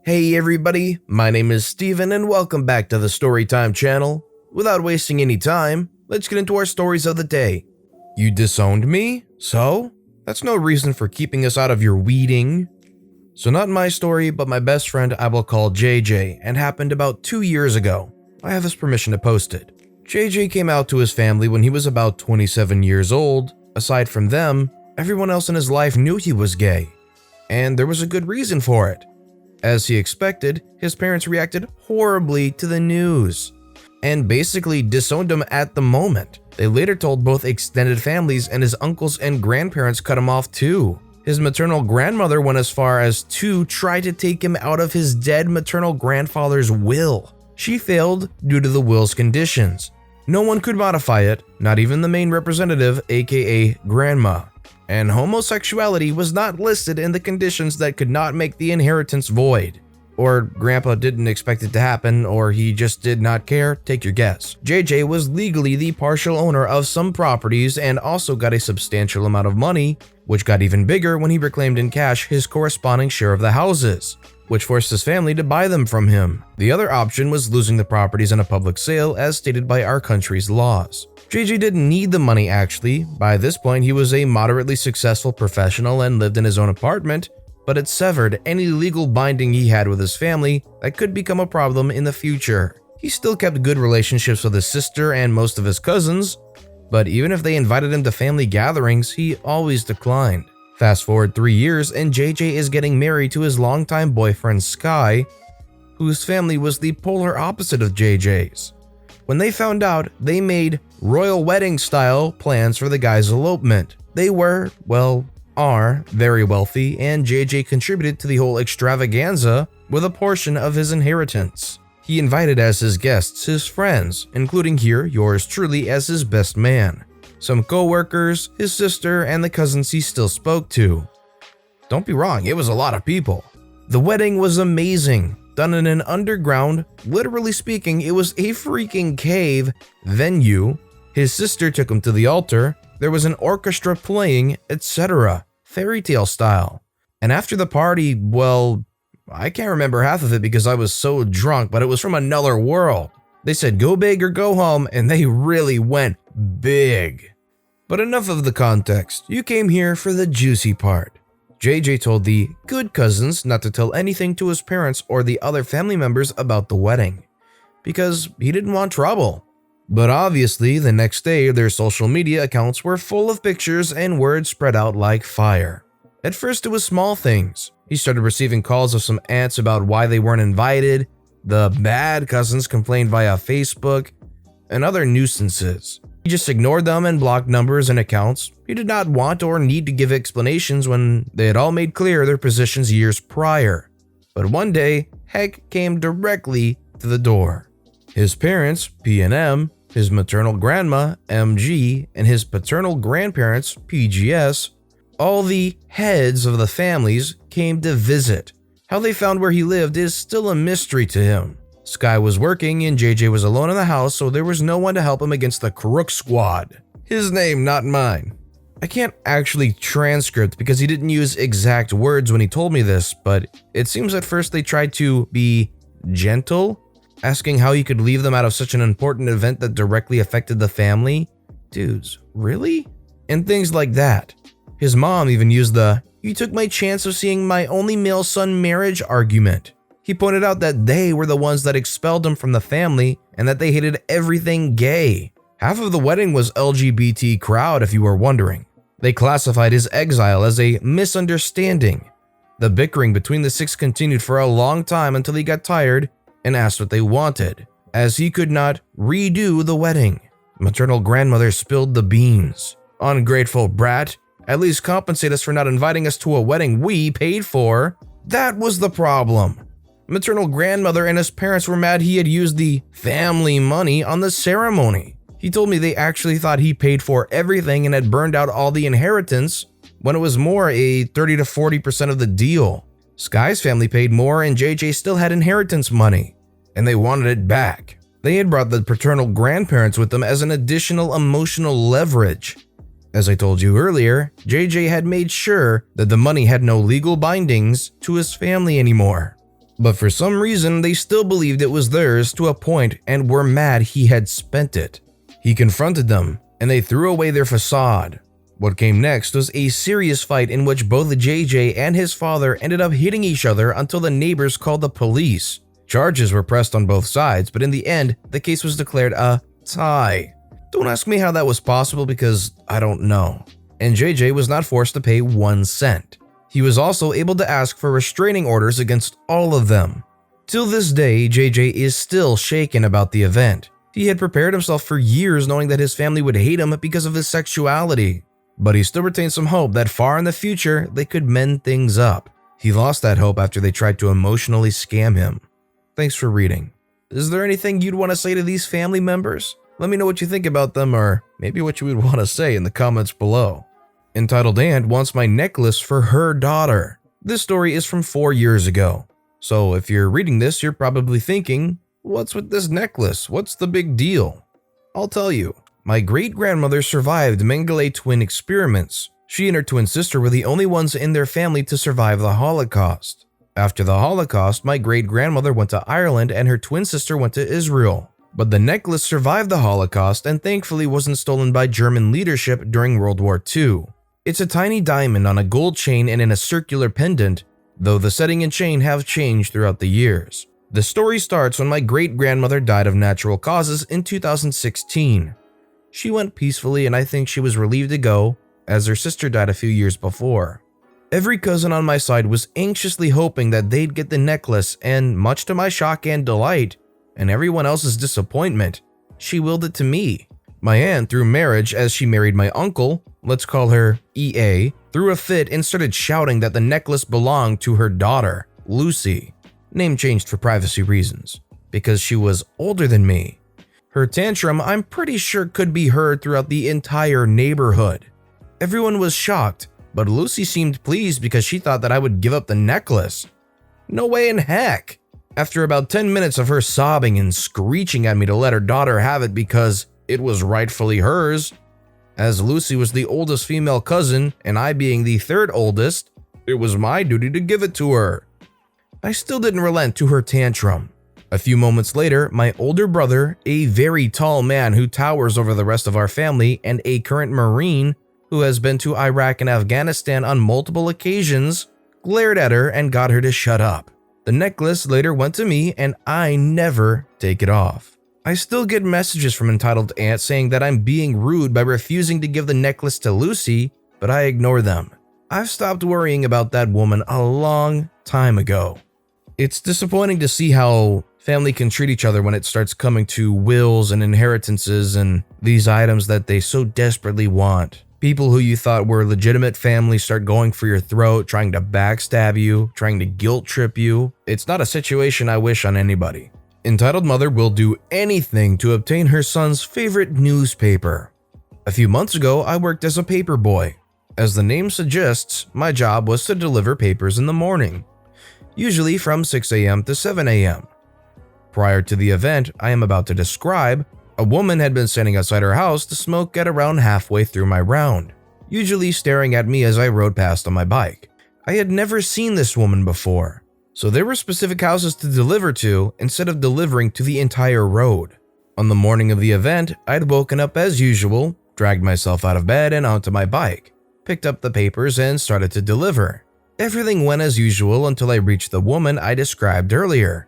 Hey everybody, my name is Steven and welcome back to the Storytime channel. Without wasting any time, let's get into our stories of the day. You disowned me? So? That's no reason for keeping us out of your weeding. So not my story, but my best friend I will call JJ, and happened about 2 years ago. I have his permission to post it. JJ came out to his family when he was about 27 years old. Aside from them, everyone else in his life knew he was gay. And there was a good reason for it. As he expected, his parents reacted horribly to the news and basically disowned him at the moment. They later told both extended families, and his uncles and grandparents cut him off too. His maternal grandmother went as far as to try to take him out of his dead maternal grandfather's will. She failed due to the will's conditions. No one could modify it, not even the main representative, aka Grandma. And homosexuality was not listed in the conditions that could not make the inheritance void. Or Grandpa didn't expect it to happen, or he just did not care, take your guess. JJ was legally the partial owner of some properties and also got a substantial amount of money, which got even bigger when he reclaimed in cash his corresponding share of the houses, which forced his family to buy them from him. The other option was losing the properties in a public sale as stated by our country's laws. JJ didn't need the money actually. By this point, he was a moderately successful professional and lived in his own apartment, but it severed any legal binding he had with his family that could become a problem in the future. He still kept good relationships with his sister and most of his cousins, but even if they invited him to family gatherings, he always declined. Fast forward 3 years and JJ is getting married to his longtime boyfriend Sky, whose family was the polar opposite of JJ's. When they found out, they made royal wedding style plans for the guy's elopement. They were, are very wealthy, and JJ contributed to the whole extravaganza with a portion of his inheritance. He invited as his guests his friends, including here yours truly as his best man, some co-workers, his sister, and the cousins he still spoke to. Don't be wrong, it was a lot of people. The wedding was amazing, done in an underground, literally speaking, it was a freaking cave venue. His sister took him to the altar, there was an orchestra playing, etc. Fairy tale style. And after the party, I can't remember half of it because I was so drunk, but it was from another world. They said go big or go home, and they really went big. But enough of the context, you came here for the juicy part. JJ told the good cousins not to tell anything to his parents or the other family members about the wedding, because he didn't want trouble. But obviously, the next day, their social media accounts were full of pictures and word spread out like fire. At first, it was small things. He started receiving calls of some aunts about why they weren't invited, the bad cousins complained via Facebook, and other nuisances. He just ignored them and blocked numbers and accounts. He did not want or need to give explanations when they had all made clear their positions years prior. But one day, heck came directly to the door. His parents, P&M, his maternal grandma, MG, and his paternal grandparents, PGS, all the heads of the families came to visit. How they found where he lived is still a mystery to him. Sky was working and JJ was alone in the house, so there was no one to help him against the Crook Squad. His name, not mine. I can't actually transcript because he didn't use exact words when he told me this, but it seems at first they tried to be gentle, asking how he could leave them out of such an important event that directly affected the family. Dudes, really? And things like that. His mom even used the "you took my chance of seeing my only male son marriage" argument. He pointed out that they were the ones that expelled him from the family and that they hated everything gay. Half of the wedding was LGBT crowd, if you were wondering. They classified his exile as a misunderstanding. The bickering between the six continued for a long time until he got tired and asked what they wanted, as he could not redo the wedding. Maternal grandmother spilled the beans. "Ungrateful brat, at least compensate us for not inviting us to a wedding we paid for." That was the problem. Maternal grandmother and his parents were mad he had used the family money on the ceremony. He told me they actually thought he paid for everything and had burned out all the inheritance when it was more a 30 to 40% of the deal. Sky's family paid more and JJ still had inheritance money, and they wanted it back. They had brought the paternal grandparents with them as an additional emotional leverage. As I told you earlier, JJ had made sure that the money had no legal bindings to his family anymore. But for some reason, they still believed it was theirs to a point and were mad he had spent it. He confronted them, and they threw away their facade. What came next was a serious fight in which both JJ and his father ended up hitting each other until the neighbors called the police. Charges were pressed on both sides, but in the end, the case was declared a tie. Don't ask me how that was possible because I don't know. And JJ was not forced to pay 1 cent. He was also able to ask for restraining orders against all of them. Till this day, JJ is still shaken about the event. He had prepared himself for years knowing that his family would hate him because of his sexuality. But he still retained some hope that far in the future, they could mend things up. He lost that hope after they tried to emotionally scam him. Thanks for reading. Is there anything you'd want to say to these family members? Let me know what you think about them, or maybe what you would want to say in the comments below. Entitled Aunt wants my necklace for her daughter. This story is from 4 years ago. So if you're reading this, you're probably thinking, what's with this necklace? What's the big deal? I'll tell you. My great-grandmother survived Mengele twin experiments. She and her twin sister were the only ones in their family to survive the Holocaust. After the Holocaust, my great-grandmother went to Ireland and her twin sister went to Israel. But the necklace survived the Holocaust and thankfully wasn't stolen by German leadership during World War II. It's a tiny diamond on a gold chain and in a circular pendant, though the setting and chain have changed throughout the years. The story starts when my great-grandmother died of natural causes in 2016. She went peacefully and I think she was relieved to go, as her sister died a few years before. Every cousin on my side was anxiously hoping that they'd get the necklace, and much to my shock and delight, and everyone else's disappointment, she willed it to me. My aunt, through marriage as she married my uncle, let's call her EA, threw a fit and started shouting that the necklace belonged to her daughter, Lucy, name changed for privacy reasons, because she was older than me. Her tantrum, I'm pretty sure, could be heard throughout the entire neighborhood. Everyone was shocked, but Lucy seemed pleased because she thought that I would give up the necklace. No way in heck! After about 10 minutes of her sobbing and screeching at me to let her daughter have it because it was rightfully hers, as Lucy was the oldest female cousin and I being the third oldest, it was my duty to give it to her. I still didn't relent to her tantrum. A few moments later, my older brother, a very tall man who towers over the rest of our family and a current Marine who has been to Iraq and Afghanistan on multiple occasions, glared at her and got her to shut up. The necklace later went to me and I never take it off. I still get messages from Entitled Aunt saying that I'm being rude by refusing to give the necklace to Lucy, but I ignore them. I've stopped worrying about that woman a long time ago. It's disappointing to see how family can treat each other when it starts coming to wills and inheritances and these items that they so desperately want. People who you thought were legitimate family start going for your throat, trying to backstab you, trying to guilt trip you. It's not a situation I wish on anybody. Entitled Mother will do anything to obtain her son's favorite newspaper. A few months ago, I worked as a paper boy. As the name suggests, my job was to deliver papers in the morning, usually from 6 a.m. to 7 a.m. Prior to the event I am about to describe, a woman had been standing outside her house to smoke at around halfway through my round, usually staring at me as I rode past on my bike. I had never seen this woman before, so there were specific houses to deliver to instead of delivering to the entire road. On the morning of the event, I'd woken up as usual, dragged myself out of bed and onto my bike, picked up the papers and started to deliver. Everything went as usual until I reached the woman I described earlier.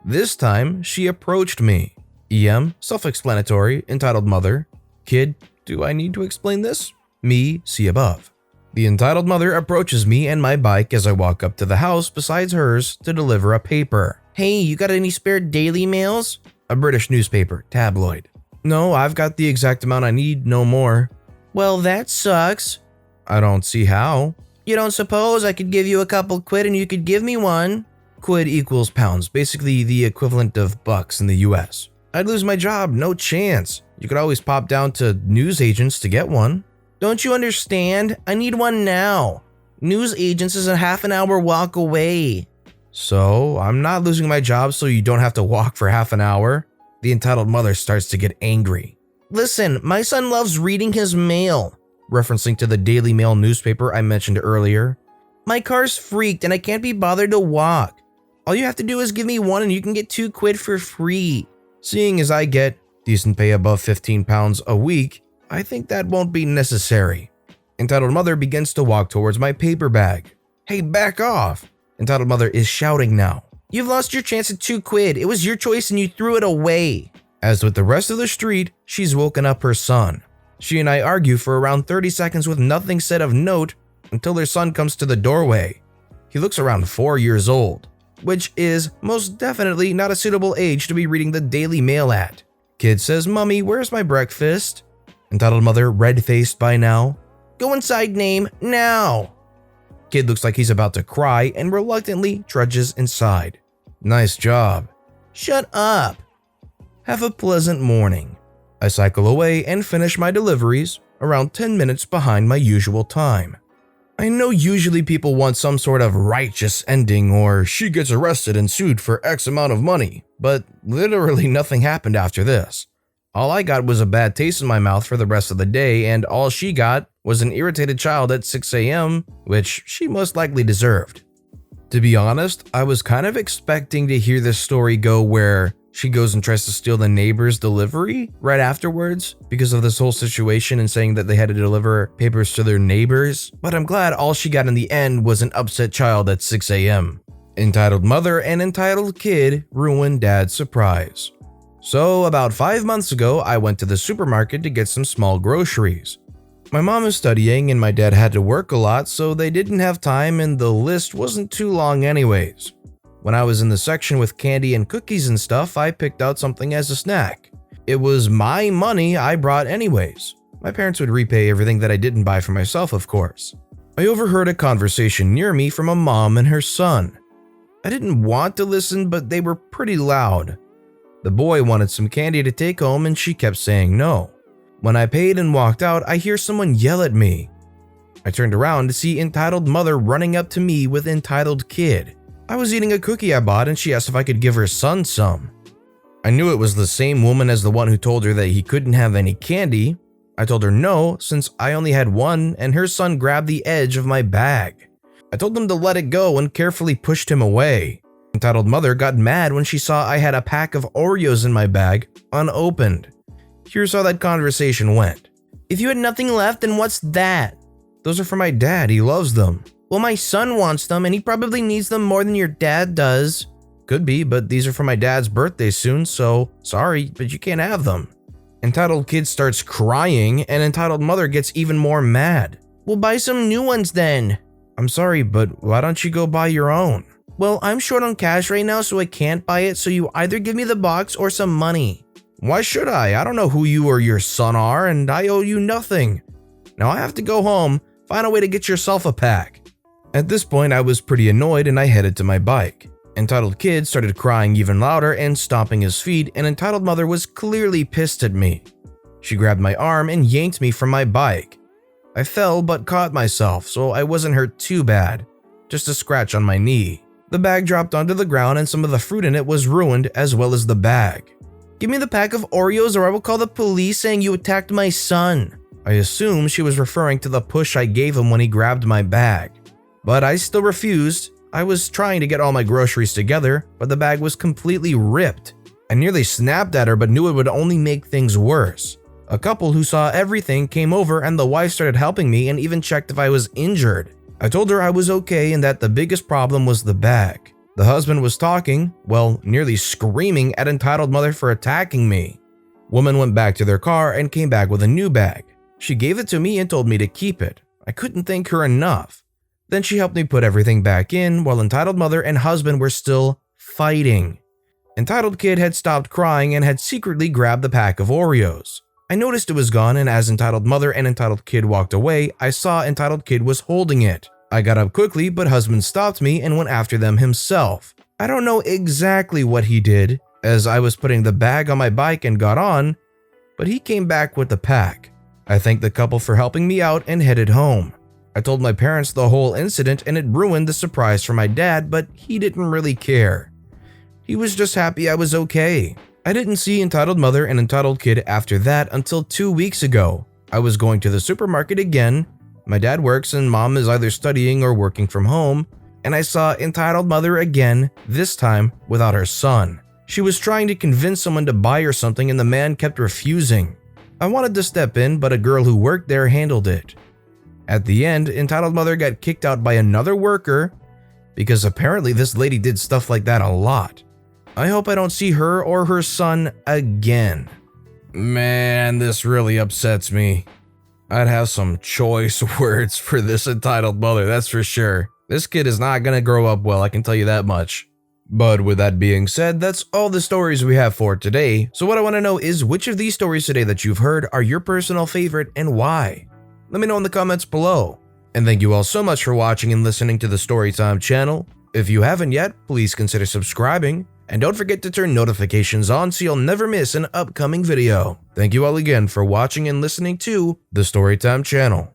This time, she approached me. EM, self-explanatory, entitled mother. Kid, do I need to explain this? Me, see above. The entitled mother approaches me and my bike as I walk up to the house besides hers to deliver a paper. Hey, you got any spare Daily Mails? A British newspaper, tabloid. No, I've got the exact amount I need, no more. Well, that sucks. I don't see how. You don't suppose I could give you a couple quid and you could give me one? Quid equals pounds, basically the equivalent of bucks in the US. I'd lose my job, no chance. You could always pop down to news agents to get one. Don't you understand? I need one now. News agents is a half an hour walk away. So, I'm not losing my job so you don't have to walk for half an hour? The entitled mother starts to get angry. Listen, my son loves reading his mail. Referencing to the Daily Mail newspaper I mentioned earlier. My car's freaked and I can't be bothered to walk. All you have to do is give me one and you can get 2 quid for free. Seeing as I get decent pay above 15 pounds a week, I think that won't be necessary. Entitled mother begins to walk towards my paper bag. Hey, back off! Entitled mother is shouting now. You've lost your chance at 2 quid. It was your choice and you threw it away. As with the rest of the street, she's woken up her son. She and I argue for around 30 seconds with nothing said of note until their son comes to the doorway. He looks around 4 years old, which is most definitely not a suitable age to be reading the Daily Mail at. Kid says, "Mommy, where's my breakfast?" Entitled mother, red-faced by now. "Go inside, name, now!" Kid looks like he's about to cry and reluctantly trudges inside. Nice job. Shut up. Have a pleasant morning. I cycle away and finish my deliveries around 10 minutes behind my usual time. I know usually people want some sort of righteous ending or she gets arrested and sued for X amount of money, but literally nothing happened after this. All I got was a bad taste in my mouth for the rest of the day, and all she got was an irritated child at 6 a.m., which she most likely deserved. To be honest, I was kind of expecting to hear this story go where she goes and tries to steal the neighbor's delivery right afterwards because of this whole situation and saying that they had to deliver papers to their neighbors, but I'm glad all she got in the end was an upset child at 6 a.m. Entitled mother and entitled kid ruined dad's surprise. So about 5 months ago, I went to the supermarket to get some small groceries. My mom is studying and my dad had to work a lot, so they didn't have time and the list wasn't too long anyways. When I was in the section with candy and cookies and stuff, I picked out something as a snack. It was my money I brought anyways. My parents would repay everything that I didn't buy for myself, of course. I overheard a conversation near me from a mom and her son. I didn't want to listen, but they were pretty loud. The boy wanted some candy to take home and she kept saying no. When I paid and walked out, I hear someone yell at me. I turned around to see entitled mother running up to me with entitled kid. I was eating a cookie I bought and she asked if I could give her son some. I knew it was the same woman as the one who told her that he couldn't have any candy. I told her no, since I only had one, and her son grabbed the edge of my bag. I told him to let it go and carefully pushed him away. Entitled mother got mad when she saw I had a pack of Oreos in my bag, unopened. Here's how that conversation went. If you had nothing left, then what's that? Those are for my dad, he loves them. Well, my son wants them and he probably needs them more than your dad does. Could be, but these are for my dad's birthday soon, so sorry, but you can't have them. Entitled kid starts crying and entitled mother gets even more mad. We'll buy some new ones then. I'm sorry, but why don't you go buy your own? Well, I'm short on cash right now, so I can't buy it, so you either give me the box or some money. Why should I? I don't know who you or your son are, and I owe you nothing. Now I have to go home, find a way to get yourself a pack. At this point, I was pretty annoyed and I headed to my bike. Entitled kid started crying even louder and stomping his feet, and entitled mother was clearly pissed at me. She grabbed my arm and yanked me from my bike. I fell but caught myself, so I wasn't hurt too bad, just a scratch on my knee. The bag dropped onto the ground and some of the fruit in it was ruined as well as the bag. Give me the pack of Oreos or I will call the police saying you attacked my son. I assume she was referring to the push I gave him when he grabbed my bag. But I still refused. I was trying to get all my groceries together, but the bag was completely ripped. I nearly snapped at her but knew it would only make things worse. A couple who saw everything came over and the wife started helping me and even checked if I was injured. I told her I was okay and that the biggest problem was the bag. The husband was talking, well, nearly screaming at entitled mother for attacking me. Woman went back to their car and came back with a new bag. She gave it to me and told me to keep it. I couldn't thank her enough. Then she helped me put everything back in while entitled mother and husband were still fighting. Entitled kid had stopped crying and had secretly grabbed the pack of Oreos. I noticed it was gone, and as entitled mother and entitled kid walked away, I saw entitled kid was holding it. I got up quickly, but husband stopped me and went after them himself. I don't know exactly what he did, as I was putting the bag on my bike and got on, but he came back with the pack. I thanked the couple for helping me out and headed home. I told my parents the whole incident and it ruined the surprise for my dad, but he didn't really care. He was just happy I was okay. I didn't see entitled mother and entitled kid after that until 2 weeks ago. I was going to the supermarket again. My dad works and mom is either studying or working from home. and I saw entitled mother again, this time without her son. She was trying to convince someone to buy her something and the man kept refusing. I wanted to step in, but a girl who worked there handled it. At the end, entitled mother got kicked out by another worker because apparently this lady did stuff like that a lot. I hope I don't see her or her son again. Man, this really upsets me. I'd have some choice words for this entitled mother, that's for sure. This kid is not gonna grow up well, I can tell you that much. But with that being said, that's all the stories we have for today. So what I want to know is which of these stories today that you've heard are your personal favorite and why? Let me know in the comments below. And thank you all so much for watching and listening to the Storytime channel. If you haven't yet, please consider subscribing. And don't forget to turn notifications on so you'll never miss an upcoming video. Thank you all again for watching and listening to the Storytime channel.